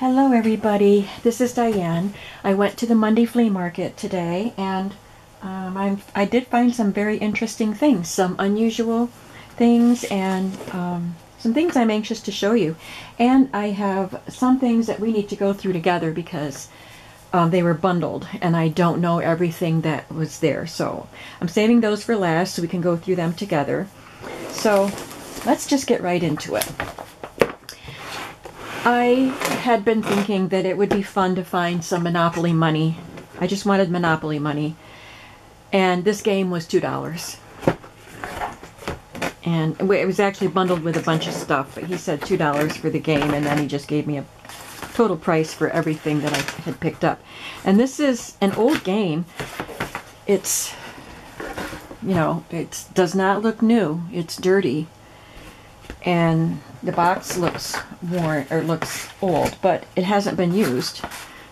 Hello everybody, this is Diane. I went to the Monday flea market today and I did find some very interesting things, some unusual things and some things I'm anxious to show you. And I have some things that we need to go through together because they were bundled and I don't know everything that was there. So I'm saving those for last so we can go through them together. So let's just get right into it. I had been thinking that it would be fun to find some Monopoly money. I just wanted Monopoly money. And this game was $2. And it was actually bundled with a bunch of stuff, but he said $2 for the game, and then he just gave me a total price for everything that I had picked up. And this is an old game. It's, you know, it does not look new. It's dirty. And the box looks worn, or looks old, but it hasn't been used.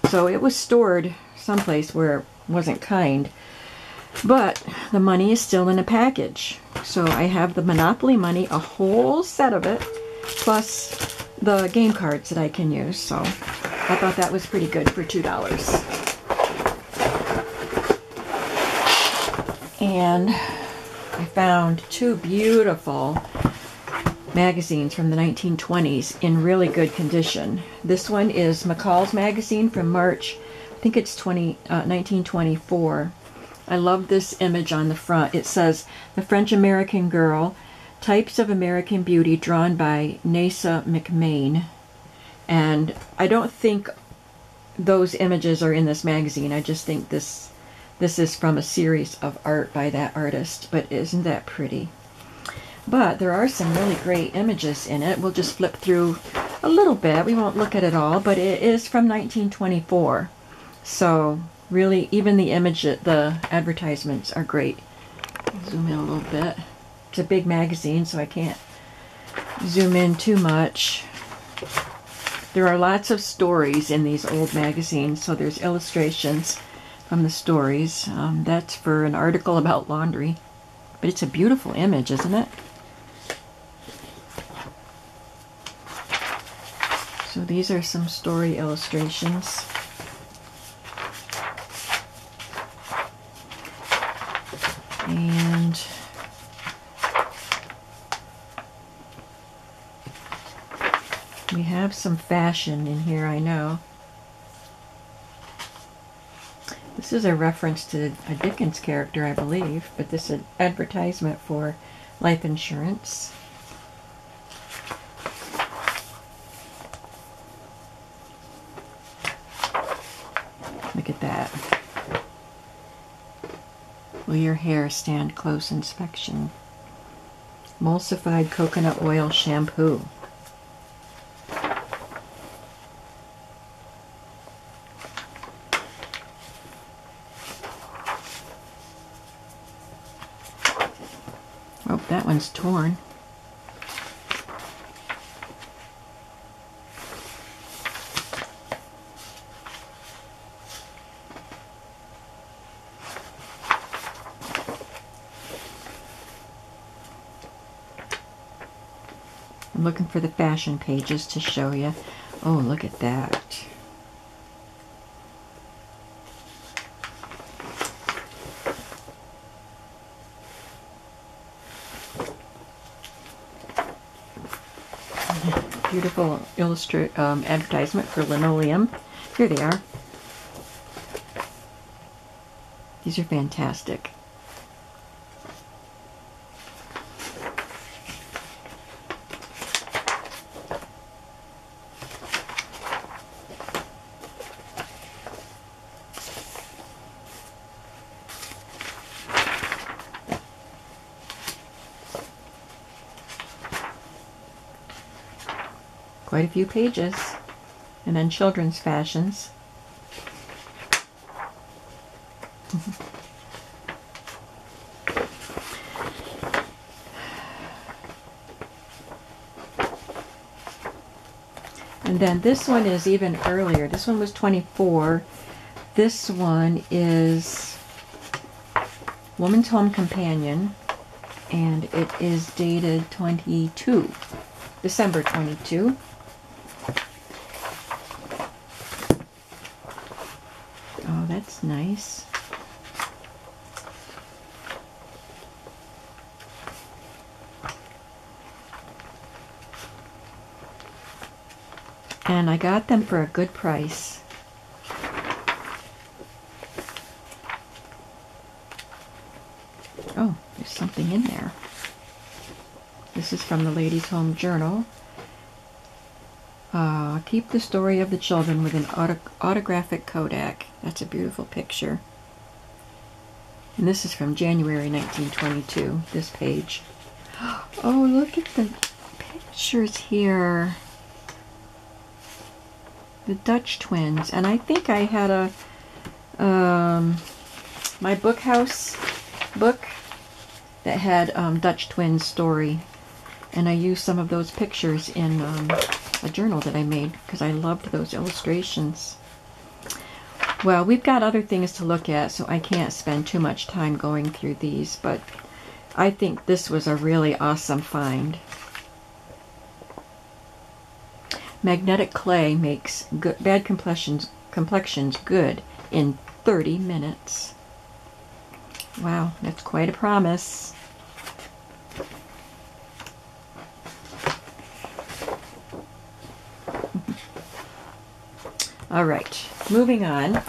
So it was stored someplace where it wasn't kind. But the money is still in a package. So I have the Monopoly money, a whole set of it, plus the game cards that I can use. So I thought that was pretty good for $2. And I found two beautiful magazines from the 1920s in really good condition. This one is McCall's magazine from March, I think it's 1924. I love this image on the front. It says, "The French-American Girl, Types of American Beauty," drawn by Nasa McMain. And I don't think those images are in this magazine. I just think this is from a series of art by that artist. But isn't that pretty? But there are some really great images in it. We'll just flip through a little bit. We won't look at it all, but it is from 1924. So really, even the image, the advertisements are great. Zoom in a little bit. It's a big magazine, so I can't zoom in too much. There are lots of stories in these old magazines, so there's illustrations from the stories. That's for an article about laundry. But it's a beautiful image, isn't it? So these are some story illustrations. And we have some fashion in here, I know. This is a reference to a Dickens character, I believe, but this is an advertisement for life insurance. Look at that. Will your hair stand close inspection? Emulsified coconut oil shampoo. Oh, that one's torn. I'm looking for the fashion pages to show you. Oh, look at that. Beautiful advertisement for linoleum. Here they are. These are fantastic. Quite a few pages. And then children's fashions. And then this one is even earlier. This one was 24. This one is Woman's Home Companion, and it is dated December 22. that's nice. And I got them for a good price. Oh, there's something in there. This is from the Ladies' Home Journal. Keep the story of the children with an autographic Kodak. That's a beautiful picture. And this is from January 1922, this page. Oh, look at the pictures here. The Dutch twins. And I think I had a my Bookhouse book that had Dutch twins story, and I used some of those pictures in a journal that I made because I loved those illustrations. Well, we've got other things to look at, so I can't spend too much time going through these, but I think this was a really awesome find. Magnetic clay makes bad complexions good in 30 minutes. Wow, that's quite a promise. All right, moving on.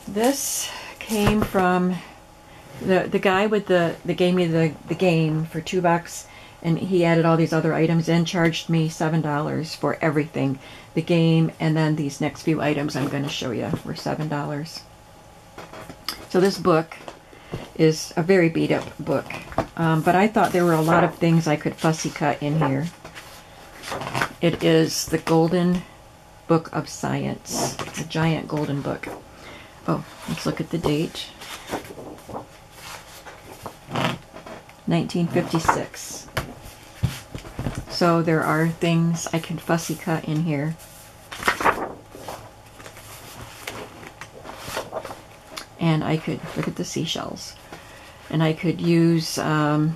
This came from the guy with the gave me the game for $2, and he added all these other items and charged me $7 for everything. The game and then these next few items I'm going to show you were $7. So this book is a very beat up book, but I thought there were a lot of things I could fussy cut in here. It is the Golden Book of Science. It's a giant golden book. Oh, let's look at the date. 1956. So there are things I can fussy cut in here. And I could, look at the seashells. And I could use the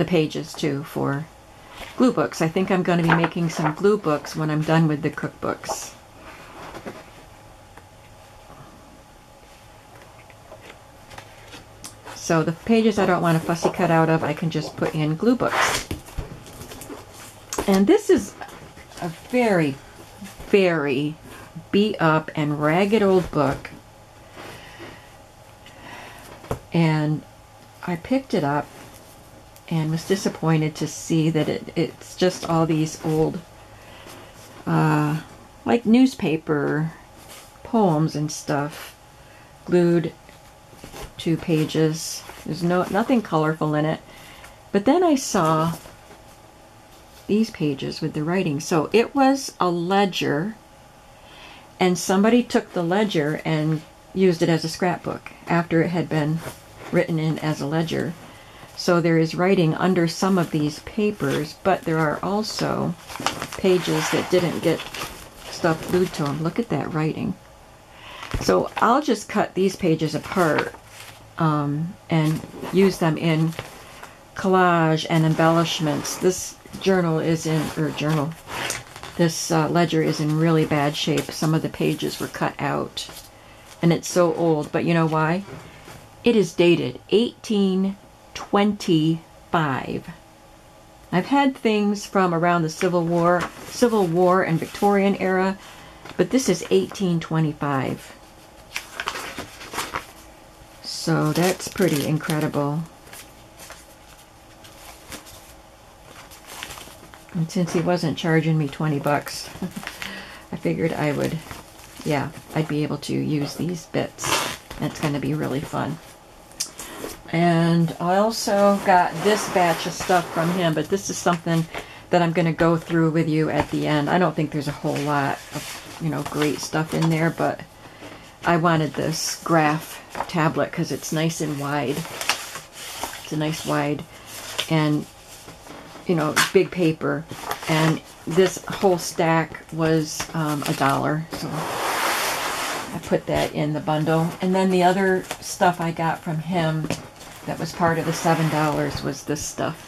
pages too for glue books. I think I'm going to be making some glue books when I'm done with the cookbooks. So the pages I don't want to fussy cut out of, I can just put in glue books. And this is a very, very beat up and ragged old book. And I picked it up and was disappointed to see that it's just all these old, like newspaper poems and stuff, glued to pages. There's nothing colorful in it. But then I saw these pages with the writing. So it was a ledger, and somebody took the ledger and used it as a scrapbook after it had been written in as a ledger. So there is writing under some of these papers, but there are also pages that didn't get stuff glued to them. Look at that writing. So I'll just cut these pages apart and use them in collage and embellishments. This journal is in, this ledger is in really bad shape. Some of the pages were cut out, and it's so old, but you know why? It is dated 1825. I've had things from around the Civil War and Victorian era, but this is 1825. So that's pretty incredible. And since he wasn't charging me 20 bucks, I figured I would, yeah, I'd be able to use these bits. That's going to be really fun. And I also got this batch of stuff from him, but this is something that I'm going to go through with you at the end. I don't think there's a whole lot of, great stuff in there, but I wanted this graph tablet because it's nice and wide. It's a nice wide and, big paper. And this whole stack was $1. So I put that in the bundle. And then the other stuff I got from him that was part of the $7 was this stuff.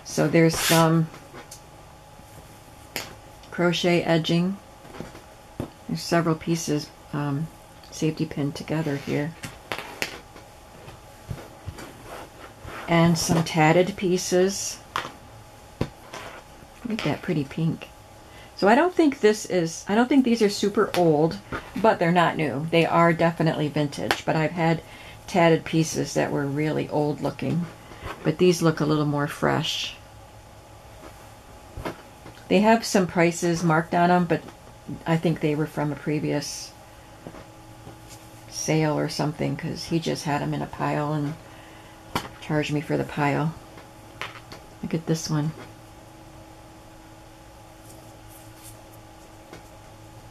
So there's some crochet edging. There's several pieces safety pinned together here. And some tatted pieces. Look at that pretty pink. So I don't think these are super old, but they're not new. They are definitely vintage, but I've had tatted pieces that were really old looking. But these look a little more fresh. They have some prices marked on them, but I think they were from a previous sale or something, because he just had them in a pile and charged me for the pile. Look at this one.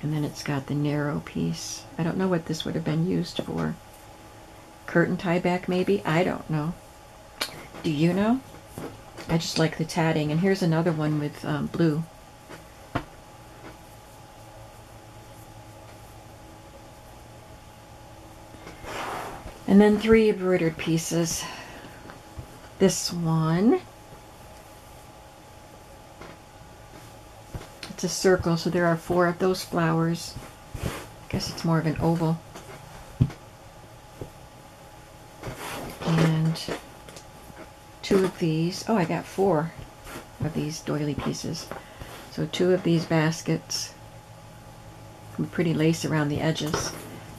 And then it's got the narrow piece. I don't know what this would have been used for. Curtain tie back maybe? I don't know. Do you know? I just like the tatting. And here's another one with blue. And then 3 embroidered pieces. This one. It's a circle, so there are 4 of those flowers. I guess it's more of an oval. And 2 of these. Oh, I got 4 of these doily pieces. So 2 of these baskets. Some pretty lace around the edges.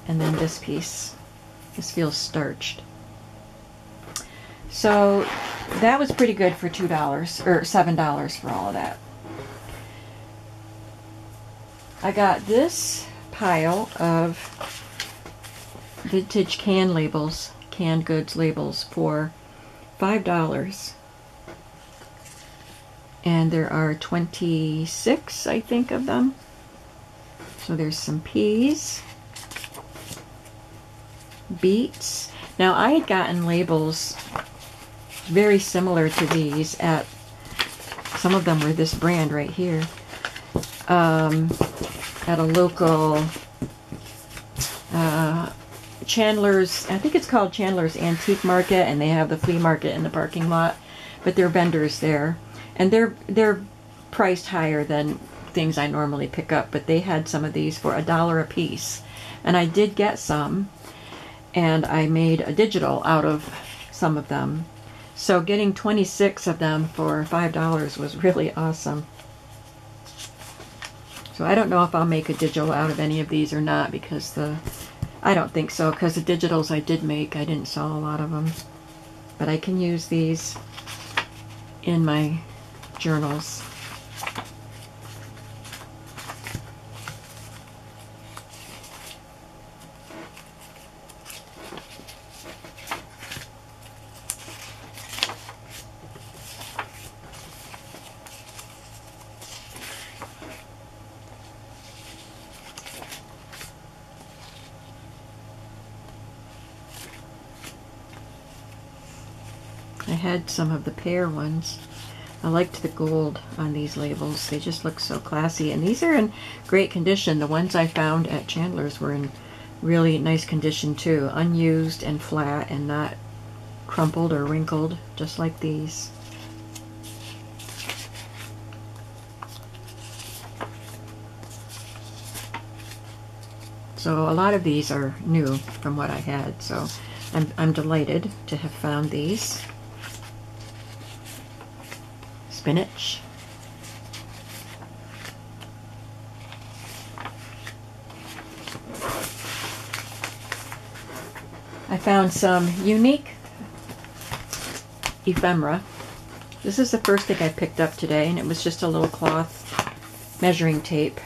And then this piece. This feels starched. So that was pretty good for $2 or $7 for all of that. I got this pile of vintage canned goods labels for $5. And there are 26, I think, of them. So there's some peas, beets. Now I had gotten labels very similar to these at, some of them were this brand right here, at a local Chandler's, I think it's called Chandler's Antique Market, and they have the flea market in the parking lot, but they're vendors there, and they're priced higher than things I normally pick up, but they had some of these for $1 a piece, and I did get some, and I made a digital out of some of them. So getting 26 of them for $5 was really awesome. So I don't know if I'll make a digital out of any of these or not, because I don't think so, because the digitals I did make, I didn't sell a lot of them. But I can use these in my journals. I had some of the pear ones. I liked the gold on these labels. They just look so classy. And these are in great condition. The ones I found at Chandler's were in really nice condition too. Unused and flat and not crumpled or wrinkled, just like these. So a lot of these are new from what I had. So I'm delighted to have found these. Spinach. I found some unique ephemera. This is the first thing I picked up today, and it was just a little cloth measuring tape.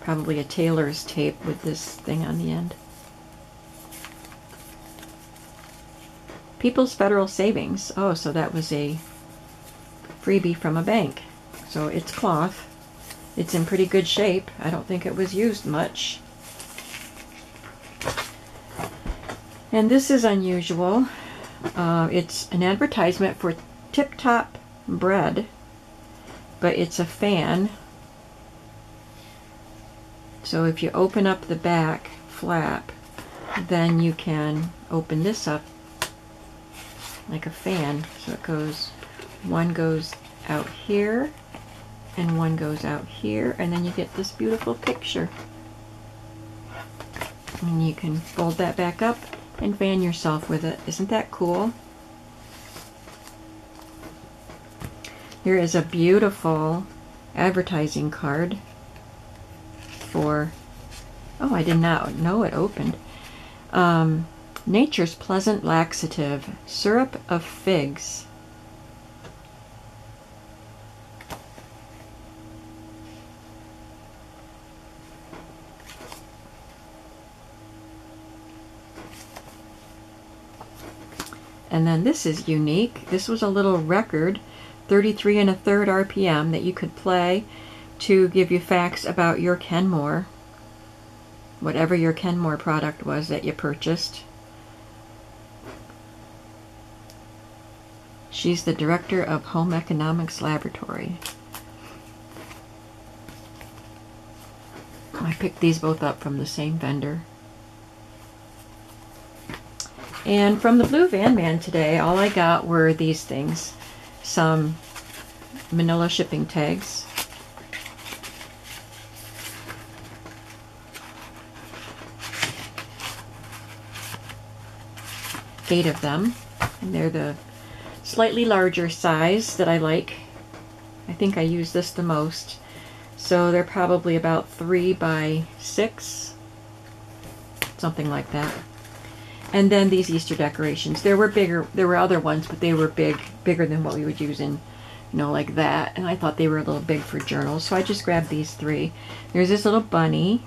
Probably a tailor's tape with this thing on the end. People's Federal Savings. Oh, so that was a freebie from a bank. So it's cloth. It's in pretty good shape. I don't think it was used much. And this is unusual. It's an advertisement for Tip Top bread, but it's a fan. So if you open up the back flap, then you can open this up like a fan. So it goes, one goes out here and one goes out here, and then you get this beautiful picture. And you can fold that back up and fan yourself with it. Isn't that cool? Here is a beautiful advertising card for, oh, I did not know it opened. Nature's Pleasant Laxative, Syrup of Figs. And then this is unique. This was a little record, 33 1/3 RPM, that you could play to give you facts about your Kenmore, whatever your Kenmore product was that you purchased. She's the director of Home Economics Laboratory. I picked these both up from the same vendor. And from the Blue Van Man today, all I got were these things. Some manila shipping tags. 8 of them. And they're the slightly larger size that I like. I think I use this the most. So they're probably about 3 by 6. Something like that. And then these Easter decorations. There were bigger, there were other ones, but they were bigger than what we would use in, you know, like that. And I thought they were a little big for journals, so I just grabbed these 3. There's this little bunny.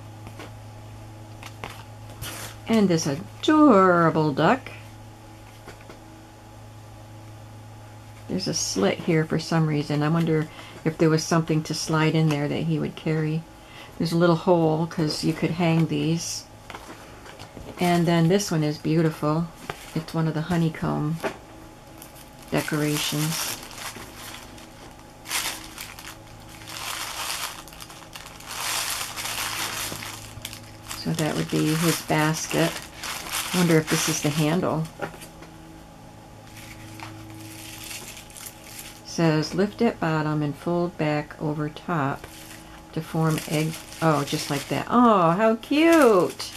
And this adorable duck. There's a slit here for some reason. I wonder if there was something to slide in there that he would carry. There's a little hole because you could hang these. And then this one is beautiful. It's one of the honeycomb decorations. So that would be his basket. I wonder if this is the handle. It says lift at bottom and fold back over top to form egg. Oh, just like that. Oh, how cute!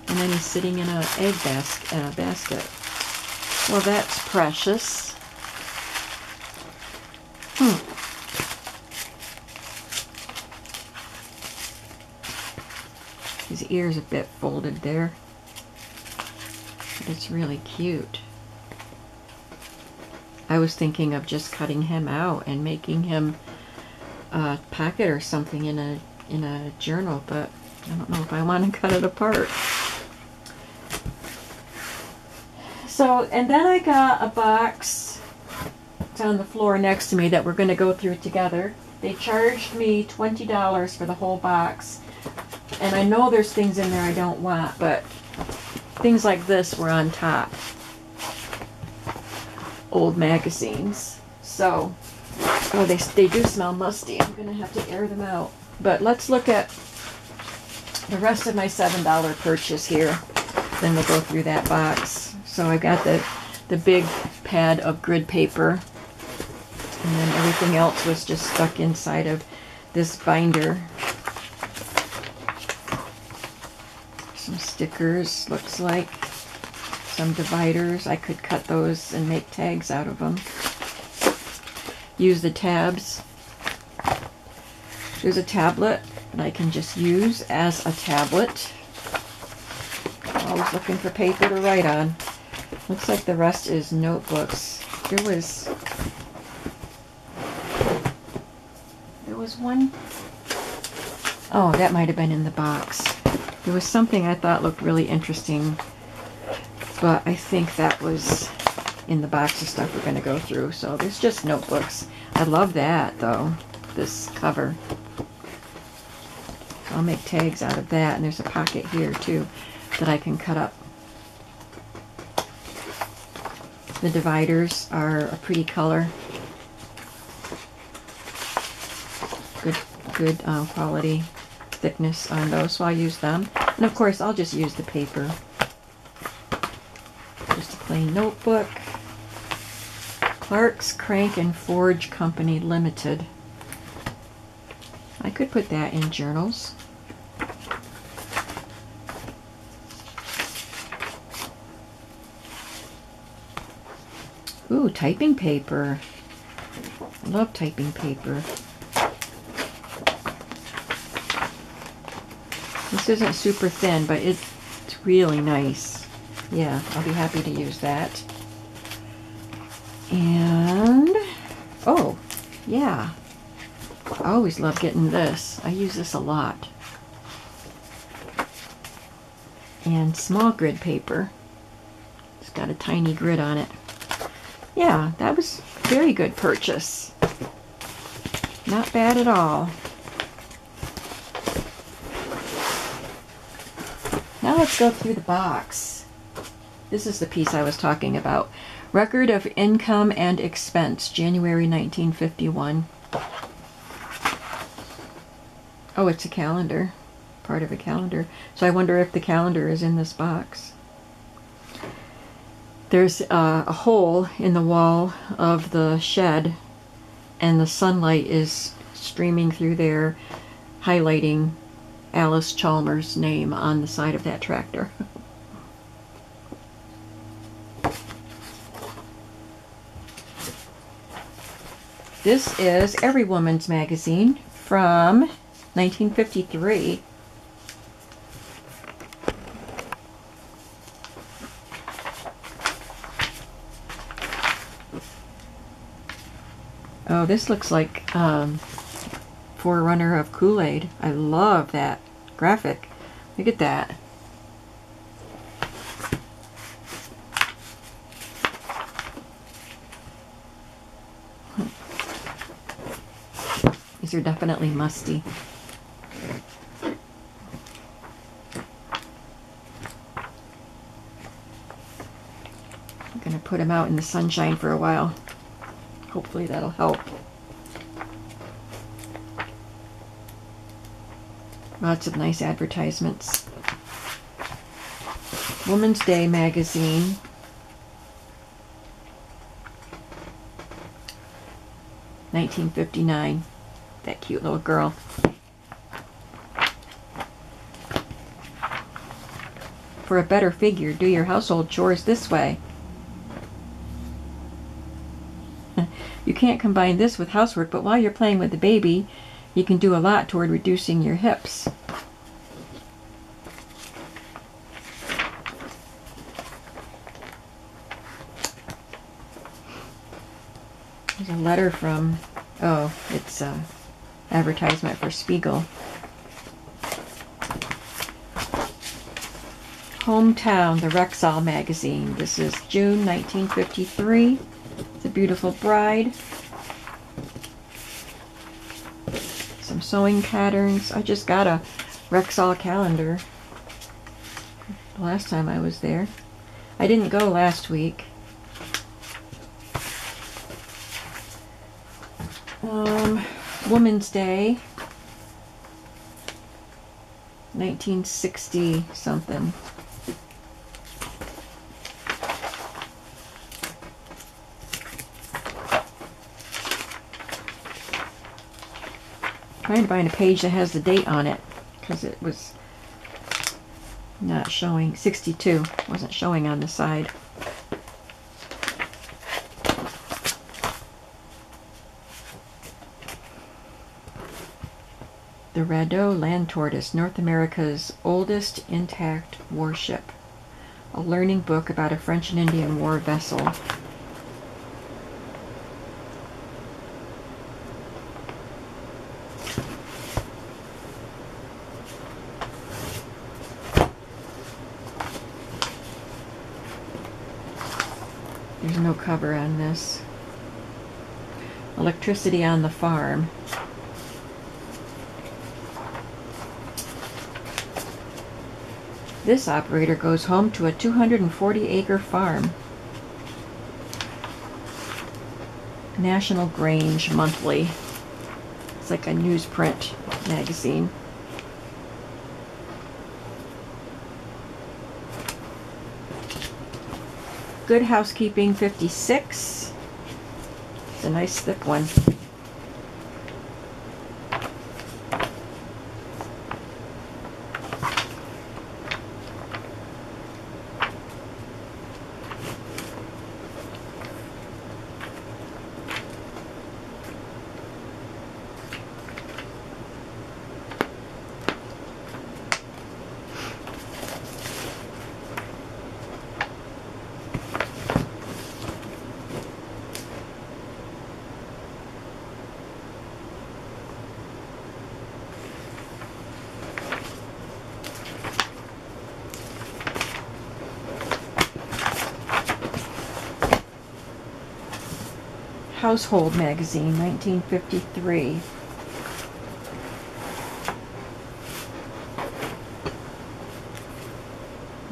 And then he's sitting in an egg basket. Well, that's precious. His ear's a bit folded there. But it's really cute. I was thinking of just cutting him out and making him a pocket or something in a journal, but I don't know if I want to cut it apart. So, and then I got a box. It's on the floor next to me that we're going to go through together. They charged me $20 for the whole box. And I know there's things in there I don't want, but things like this were on top. Old magazines. So, oh, they do smell musty. I'm going to have to air them out. But let's look at the rest of my $7 purchase here. Then we'll go through that box. So I got the big pad of grid paper. And then everything else was just stuck inside of this binder. Some stickers, looks like. Some dividers. I could cut those and make tags out of them. Use the tabs. There's a tablet that I can just use as a tablet. Always looking for paper to write on. Looks like the rest is notebooks. There was one. Oh, that might have been in the box. There was something I thought looked really interesting, but I think that was in the box of stuff we're going to go through. So there's just notebooks. I love that, though, this cover. I'll make tags out of that, and there's a pocket here, too, that I can cut up. The dividers are a pretty color. Good quality thickness on those, so I'll use them. And of course, I'll just use the paper. Just a plain notebook. Clark's Crank and Forge Company Limited. I could put that in journals. Ooh, typing paper. I love typing paper. This isn't super thin, but it's really nice. Yeah, I'll be happy to use that. And, oh, yeah. I always love getting this. I use this a lot. And small grid paper. It's got a tiny grid on it. Yeah, that was a very good purchase. Not bad at all. Now let's go through the box. This is the piece I was talking about. Record of Income and Expense, January 1951. Oh, it's a calendar. Part of a calendar. So I wonder if the calendar is in this box. There's a hole in the wall of the shed, and the sunlight is streaming through there, highlighting Alice Chalmers' name on the side of that tractor. This is Every Woman's Magazine from 1953. Oh, this looks like Forerunner of Kool-Aid. I love that graphic. Look at that. These are definitely musty. I'm going to put them out in the sunshine for a while. Hopefully that'll help. Lots of nice advertisements. Woman's Day magazine. $19.59. That cute little girl. For a better figure, do your household chores this way. You can't combine this with housework, but while you're playing with the baby, you can do a lot toward reducing your hips. There's a letter from, oh, it's an advertisement for Spiegel. Hometown, the Rexall magazine. This is June 1953. It's a beautiful bride. Some sewing patterns. I just got a Rexall calendar the last time I was there. I didn't go last week. Woman's Day. 1960 something. Trying to find a page that has the date on it because it was not showing. 62 wasn't showing on the side. The Radeau Land Tortoise, North America's oldest intact warship. A learning book about a French and Indian War vessel. There's no cover on this. Electricity on the farm. This operator goes home to a 240-acre farm. National Grange Monthly. It's like a newsprint magazine. Good Housekeeping 56. It's a nice thick one. Household magazine, 1953.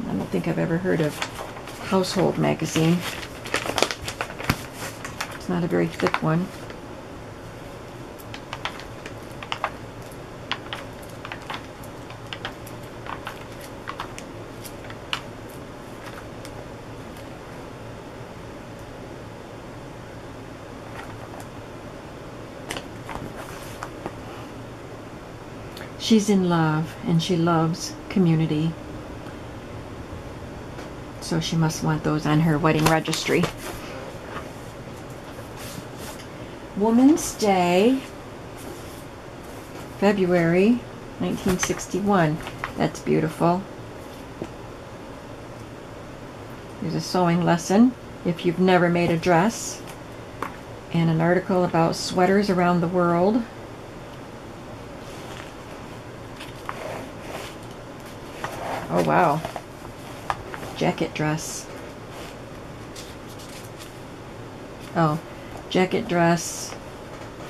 I don't think I've ever heard of Household magazine. It's not a very thick one. She's in love, and she loves community. So she must want those on her wedding registry. Woman's Day, February 1961. That's beautiful. There's a sewing lesson if you've never made a dress, and an article about sweaters around the world. Oh wow, jacket dress. Oh, jacket dress,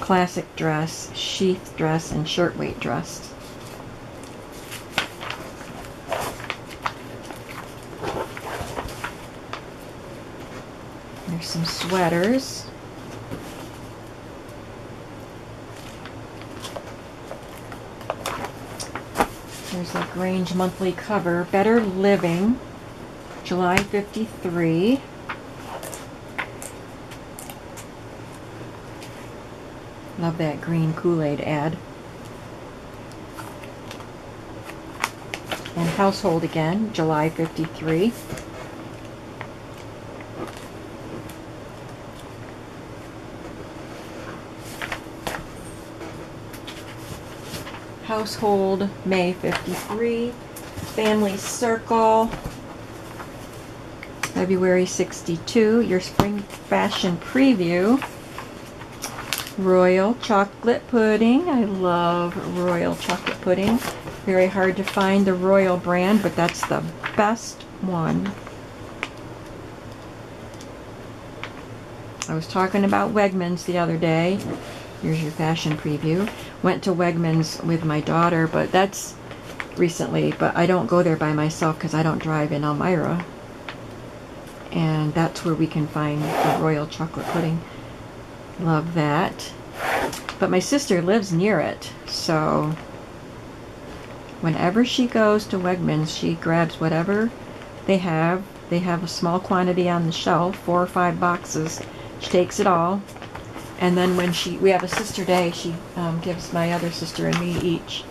classic dress, sheath dress, and shirtweight dress. There's some sweaters. There's a Grange monthly cover, Better Living, July 53. Love that green Kool-Aid ad. And Household again, July 53. Household, May 53. Family Circle, February 62. Your Spring Fashion Preview. Royal Chocolate Pudding. I love Royal Chocolate Pudding. Very hard to find the Royal brand, but that's the best one. I was talking about Wegmans the other day. Here's your fashion preview. Went to Wegmans with my daughter, but that's recently, but I don't go there by myself because I don't drive in Elmira. And that's where we can find the Royal Chocolate Pudding. Love that. But my sister lives near it, so whenever she goes to Wegmans, she grabs whatever they have. They have a small quantity on the shelf, 4 or 5 boxes. She takes it all. And then when we have a sister day, she gives my other sister and me each.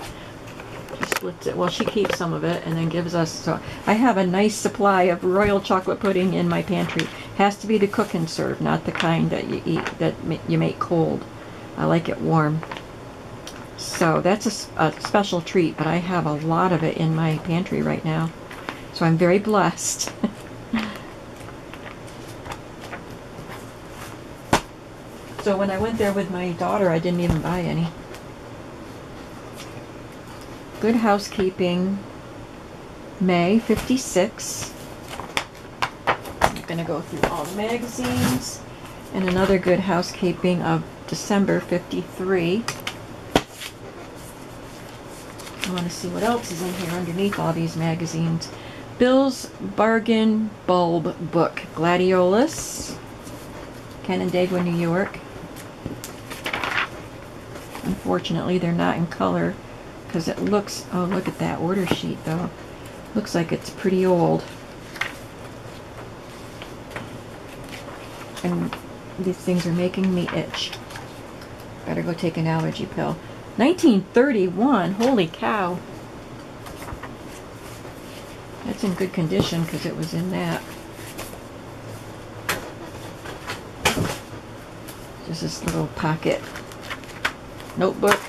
She splits it. Well, she keeps some of it and then gives us. So I have a nice supply of Royal Chocolate Pudding in my pantry. Has to be the cook and serve, not the kind that you eat, that you make cold. I like it warm. So that's a special treat, but I have a lot of it in my pantry right now. So I'm very blessed. So when I went there with my daughter, I didn't even buy any. Good Housekeeping, May 56. I'm going to go through all the magazines. And another Good Housekeeping of December 53. I want to see what else is in here underneath all these magazines. Bill's Bargain Bulb Book, Gladiolus, Canandaigua, New York. Unfortunately, they're not in color because it looks, oh, look at that order sheet though. Looks like it's pretty old. And these things are making me itch. Better go take an allergy pill. 1931, holy cow. That's in good condition because it was in that. Just this little pocket notebook.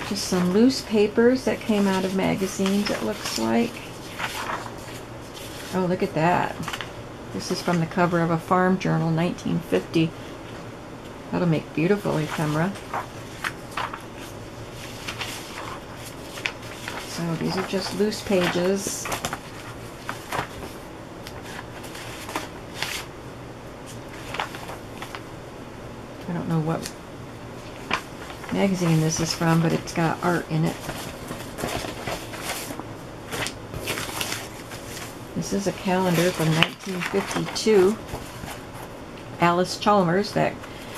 Just some loose papers that came out of magazines, it looks like. Oh, look at that. This is from the cover of a farm journal, 1950. That'll make beautiful ephemera. So these are just loose pages. don't know what magazine this is from, but it's got art in it. This is a calendar from 1952. Alice Chalmers, that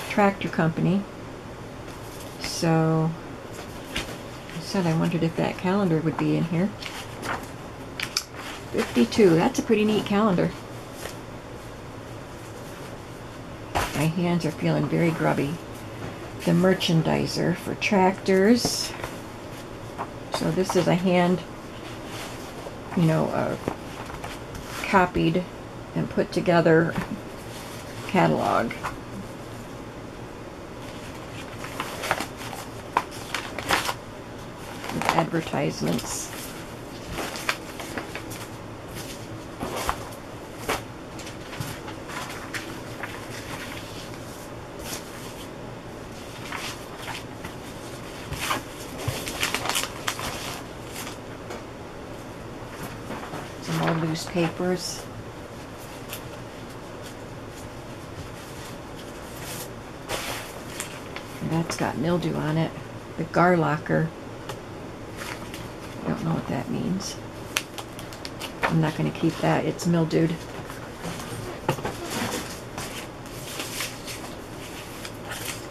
tractor company. So I said I wondered if that calendar would be in here. 52, that's a pretty neat calendar. My hands are feeling very grubby. The merchandiser for tractors. So this is a hand, you know, copied and put together catalog. With advertisements. Some more loose papers. That's got mildew on it. The Garlocker. I don't know what that means. I'm not going to keep that. It's mildewed.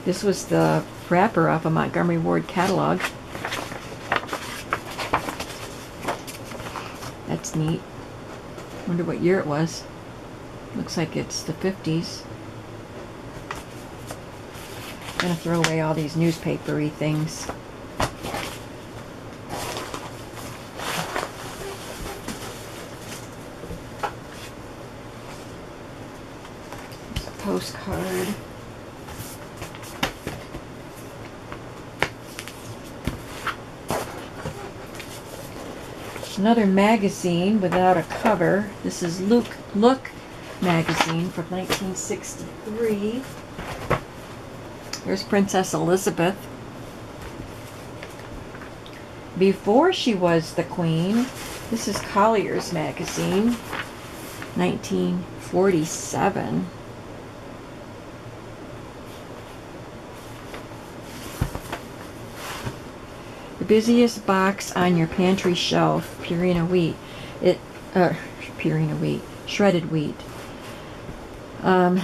This was the wrapper off a Montgomery Ward catalog. That's neat. Wonder what year it was. Looks like it's the 50s. I'm going to throw away all these newspapery things. There's a postcard. Another magazine without a cover. This is Look magazine from 1963. Here's Princess Elizabeth. Before she was the Queen, this is Collier's magazine, 1947. The busiest box on your pantry shelf, Purina wheat. Purina wheat, shredded wheat.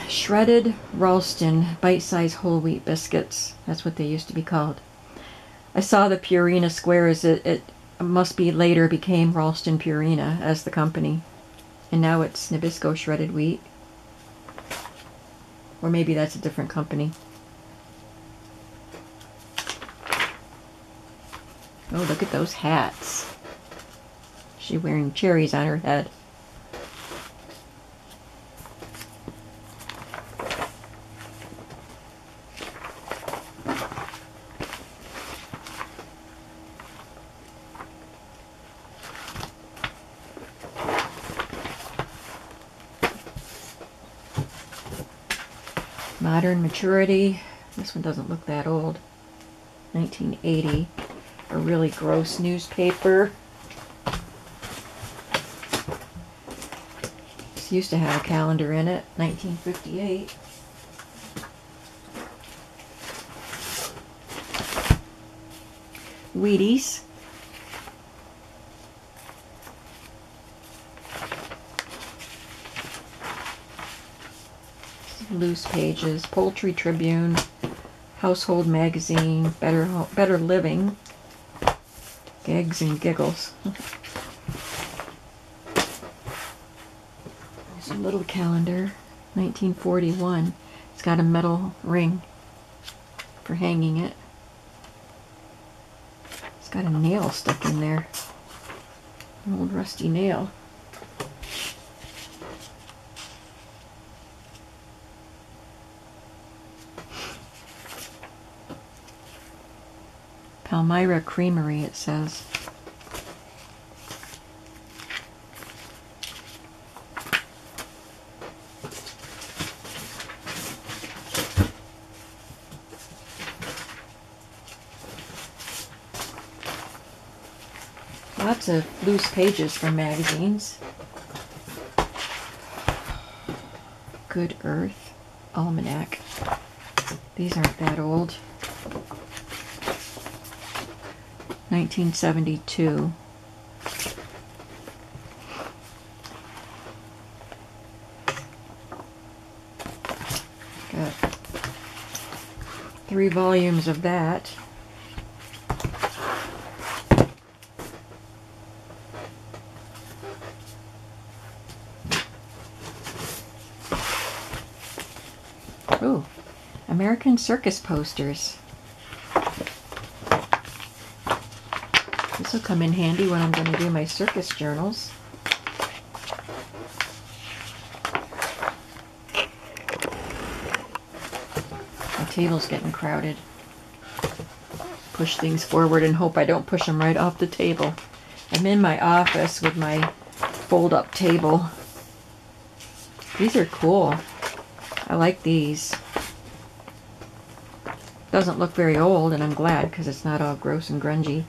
Shredded Ralston bite-sized whole wheat biscuits. That's what they used to be called. I saw the Purina squares. It must be later became Ralston Purina as the company. And now it's Nabisco shredded wheat. Or maybe that's a different company. Oh, look at those hats. She's wearing cherries on her head. Modern Maturity. This one doesn't look that old. 1980. A really gross newspaper. This used to have a calendar in it. 1958. Wheaties. Loose pages. Poultry Tribune. Household Magazine. Better Living. Gags and Giggles. There's a little calendar. 1941. It's got a metal ring for hanging it. It's got a nail stuck in there. An old rusty nail. Palmyra Creamery, it says. Lots of loose pages from magazines. Good Earth Almanac. These aren't that old. 1972. Got 3 volumes of that. Ooh, American Circus posters. This will come in handy when I'm going to do my circus journals. My table's getting crowded. Push things forward and hope I don't push them right off the table. I'm in my office with my fold-up table. These are cool. I like these. Doesn't look very old, and I'm glad because it's not all gross and grungy.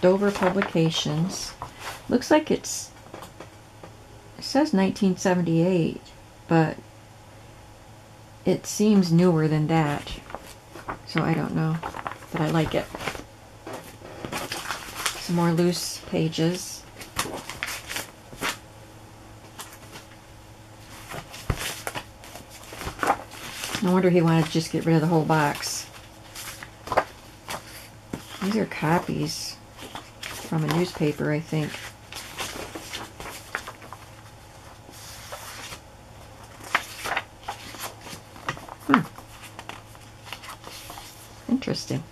Dover Publications. Looks like it says 1978, but it seems newer than that. So I don't know, but I like it. Some more loose pages. No wonder he wanted to just get rid of the whole box. These are copies from a newspaper, I think. Interesting.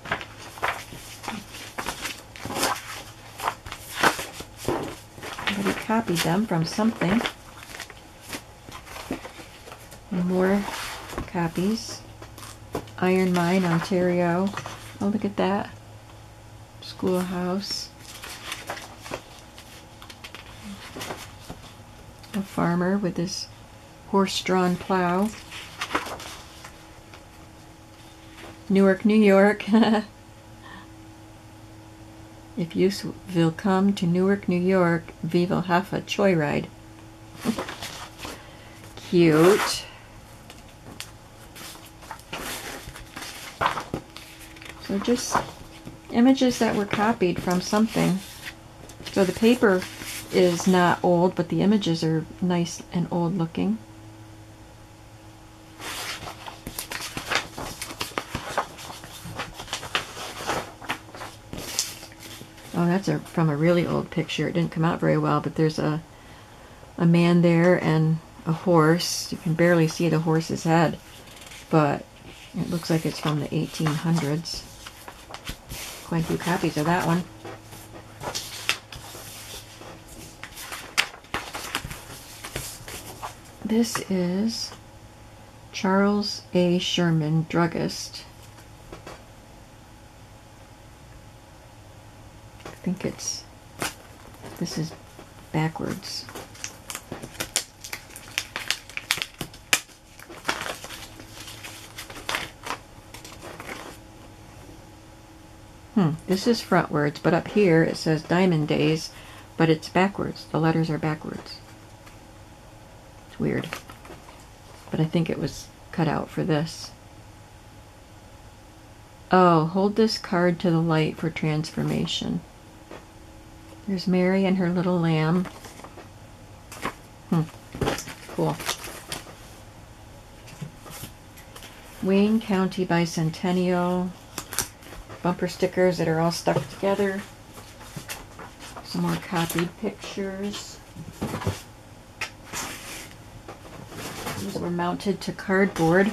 Somebody copied them from something. And more copies. Iron Mine, Ontario. Oh, look at that. Schoolhouse. A farmer with his horse-drawn plow. Newark, New York. If you will come to Newark, New York, we will have a joyride. Cute. So just images that were copied from something. So the paper is not old, but the images are nice and old looking. Oh, that's from a really old picture. It didn't come out very well, but there's a man there and a horse. You can barely see the horse's head, but it looks like it's from the 1800s. Quite a few copies of that one. This is Charles A. Sherman, druggist. I think this is backwards. This is frontwards, but up here it says Diamond Days, but it's backwards. The letters are backwards. It's weird. But I think it was cut out for this. Oh, hold this card to the light for transformation. There's Mary and her little lamb. Cool. Wayne County Bicentennial. Bumper stickers that are all stuck together. Some more copied pictures. These were mounted to cardboard.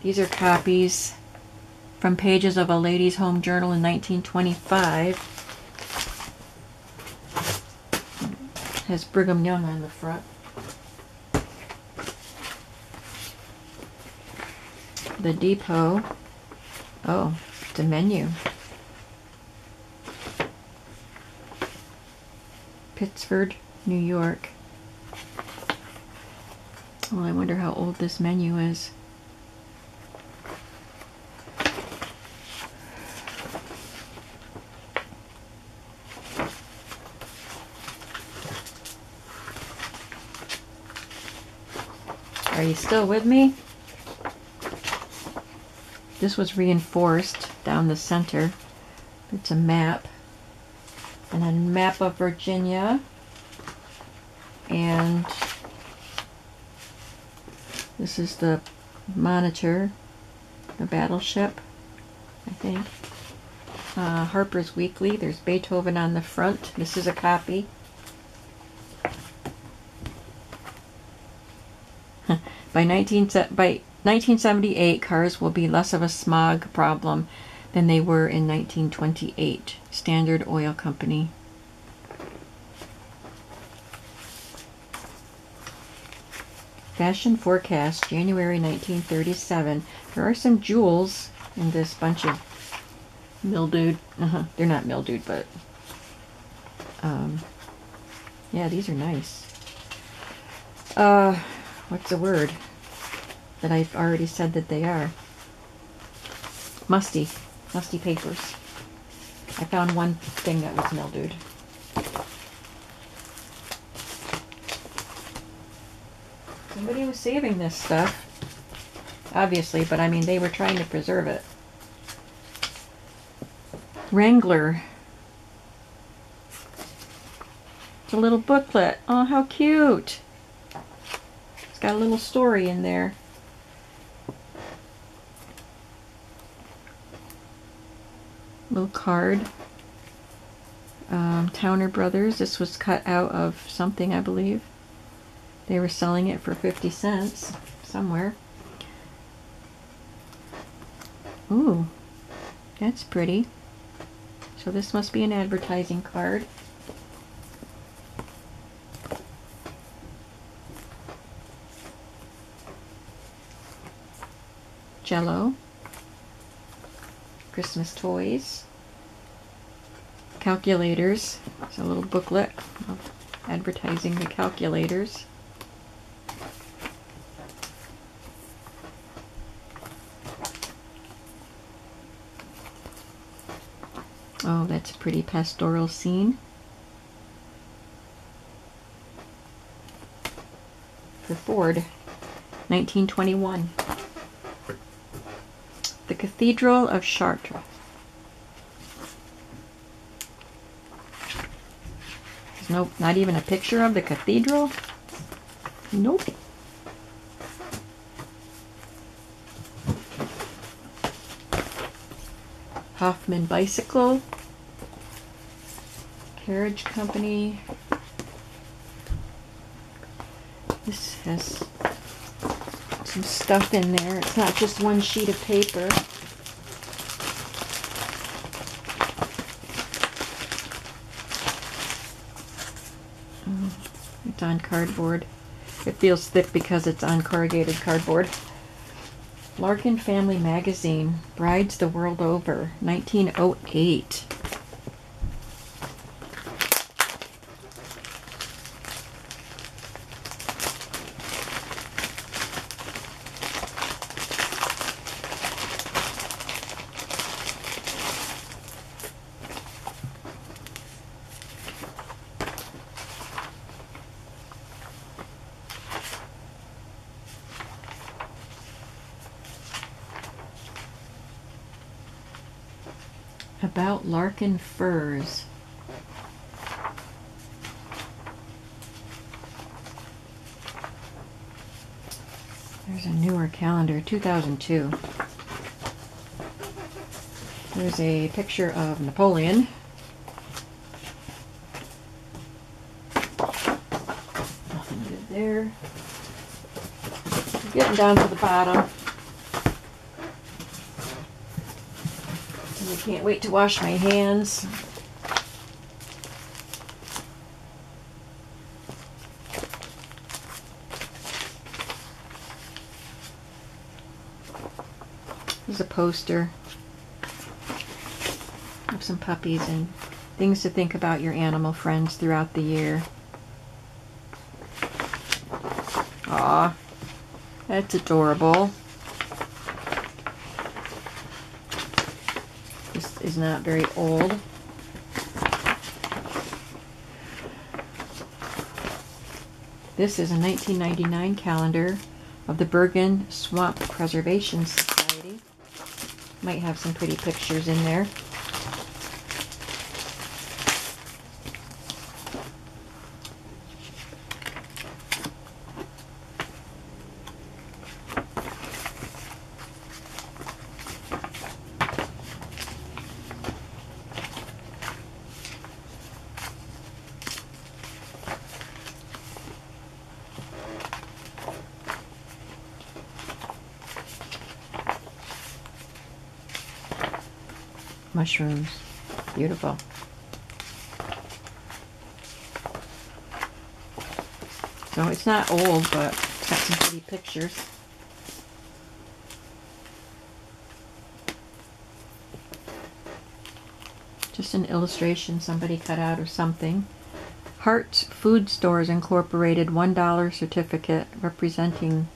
These are copies from pages of a ladies' home journal in 1925. It has Brigham Young on the front. The Depot. Oh, it's a menu. Pittsford, New York. Well, I wonder how old this menu is. Are you still with me? This was reinforced down the center. It's a map. And a map of Virginia. And this is the Monitor, the battleship, I think. Harper's Weekly. There's Beethoven on the front. This is a copy. By 1978, cars will be less of a smog problem than they were in 1928. Standard Oil Company. Fashion forecast, January 1937. There are some jewels in this bunch of mildewed. They're not mildewed, but yeah, these are nice. What's the word that I've already said that they are? Musty papers. I found one thing that was mildewed. Somebody was saving this stuff, obviously, but I mean, they were trying to preserve it. Wrangler. It's a little booklet. Oh, how cute. It's got a little story in there. Little card. Towner Brothers. This was cut out of something, I believe. They were selling it for 50 cents somewhere. Ooh, that's pretty. So this must be an advertising card. Jello. Christmas toys. Calculators. It's a little booklet of advertising the calculators. Oh, that's a pretty pastoral scene. For Ford, 1921. The Cathedral of Chartres. There's not even a picture of the cathedral? Nope. Hoffman Bicycle. Carriage Company. This has some stuff in there. It's not just one sheet of paper. It's on cardboard. It feels thick because it's on corrugated cardboard. Larkin Family Magazine, Brides the World Over, 1908. About Larkin Furs. There's a newer calendar, 2002. There's a picture of Napoleon. Nothing good there. Getting down to the bottom. I can't wait to wash my hands. There's a poster of some puppies and things to think about your animal friends throughout the year. Aw, that's adorable. Is not very old. This is a 1999 calendar of the Bergen Swamp Preservation Society. Might have some pretty pictures in there. Mushrooms. Beautiful. So it's not old, but it's got some pretty pictures. Just an illustration somebody cut out of something. Hart's Food Stores Incorporated $1 certificate representing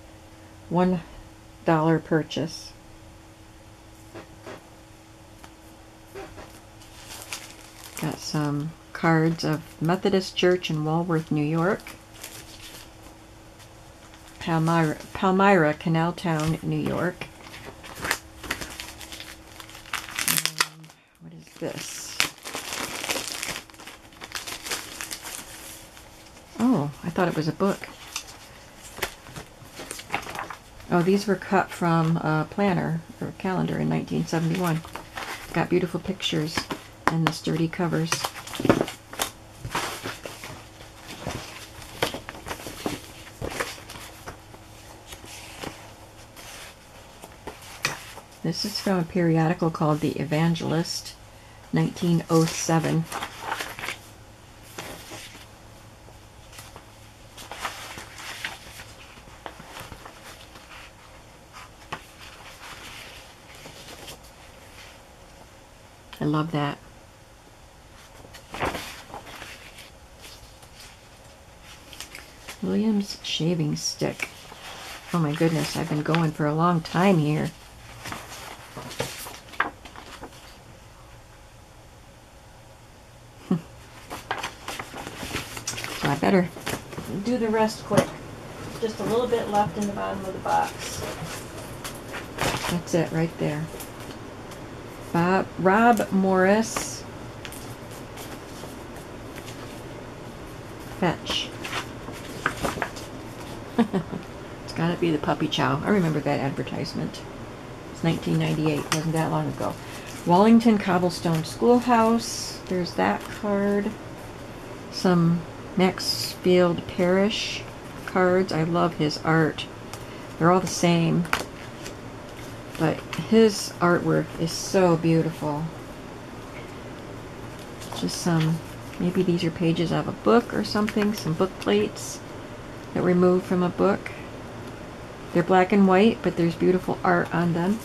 $1 purchase. Got some cards of Methodist Church in Walworth, New York. Palmyra, Canal Town, New York. What is this? Oh, I thought it was a book. Oh, these were cut from a planner or calendar in 1971. Got beautiful pictures and the sturdy covers. This is from a periodical called The Evangelist, 1907. I love that. Williams shaving stick. Oh my goodness, I've been going for a long time here. So I better do the rest quick. Just a little bit left in the bottom of the box. That's it right there. Rob Morris. Fetch. It's gotta be the puppy chow. I remember that advertisement. It's 1998, wasn't that long ago. Wallington Cobblestone Schoolhouse. There's that card. Some Maxfield Parrish cards. I love his art. They're all the same. But his artwork is so beautiful. Just some, maybe these are pages of a book or something. Some book plates that were removed from a book. They're black and white, but there's beautiful art on them.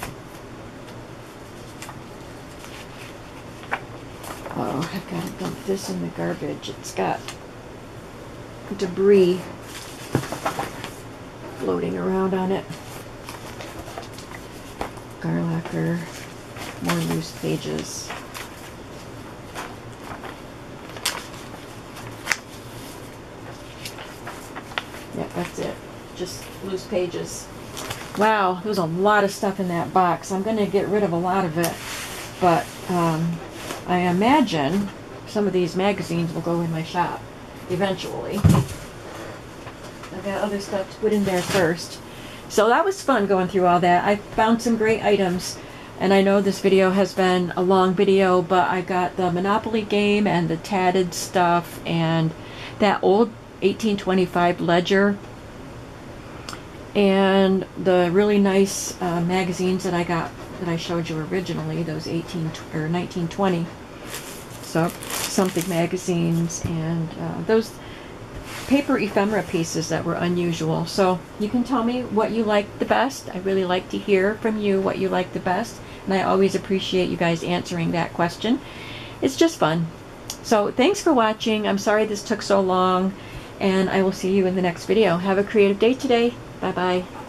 Oh, I've got to dump this in the garbage. It's got debris floating around on it. Garlacher, more loose pages. Yeah, that's it. Just loose pages. Wow, there's a lot of stuff in that box. I'm going to get rid of a lot of it, but I imagine some of these magazines will go in my shop eventually. I've got other stuff to put in there first. So that was fun going through all that. I found some great items, and I know this video has been a long video, but I got the Monopoly game and the tatted stuff and that old 1825 ledger and the really nice magazines that I got that I showed you originally, those 1920 so something magazines, and those paper ephemera pieces that were unusual. So you can tell me what you like the best. I really like to hear from you what you like the best, and I always appreciate you guys answering that question. It's just fun. So thanks for watching. I'm sorry this took so long, and I will see you in the next video. Have a creative day today. Bye bye.